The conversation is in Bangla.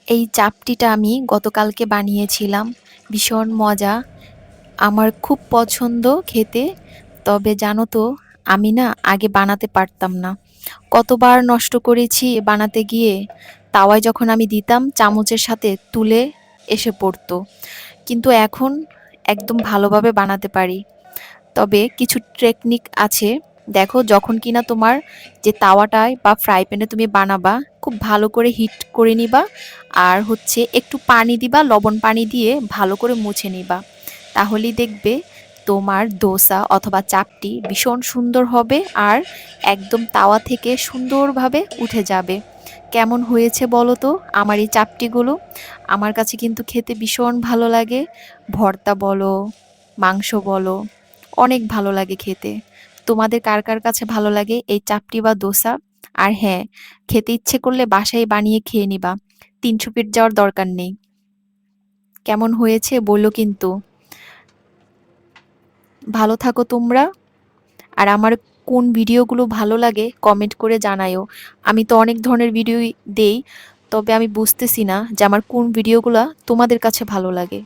এই চাপটিটা আমি গতকালকে বানিয়েছিলাম। ভীষণ মজা। আমার খুব পছন্দ খেতে। তবে জানো তো আমি না আগে বানাতে পারতাম না। কতবার নষ্ট করেছি বানাতে গিয়ে। তাওয়ায় যখন আমি দিতাম চামচের সাথে তুলে এসে পড়তো। কিন্তু এখন একদম ভালোভাবে বানাতে পারি। তবে কিছু টেকনিক আছে। দেখো যখন কিনা তোমার যে তাওয়াটায় বা ফ্রাই প্যানে তুমি বানাবা খুব ভালো করে হিট করে নিবা আর হচ্ছে একটু পানি দিবা, লবণ পানি দিয়ে ভালো করে মুছে নিবা। তাহলেই দেখবে তোমার দোসা অথবা চাপটি ভীষণ সুন্দর হবে আর একদম তাওয়া থেকে সুন্দরভাবে উঠে যাবে। কেমন হয়েছে বলো তো আমার এই চাপটিগুলো? আমার কাছে কিন্তু খেতে ভীষণ ভালো লাগে। ভর্তা বলো, মাংস বলো, অনেক ভালো লাগে খেতে। তোমাদের কার কার কাছে ভালো লাগে এই চাপটি বা দোসা? আর হ্যাঁ, খেতে ইচ্ছে করলে বাসায় বানিয়ে খেয়ে নিবা। ৩০০ ফিট যাওয়ার দরকার নেই। কেমন হয়েছে বললো কিন্তু। ভালো থাকো তোমরা। আর আমার কোন ভিডিওগুলো ভালো লাগে কমেন্ট করে জানায়ও। আমি তো অনেক ধরনের ভিডিওই দেই, তবে আমি বুঝতেছি না যে আমার কোন ভিডিওগুলা তোমাদের কাছে ভালো লাগে।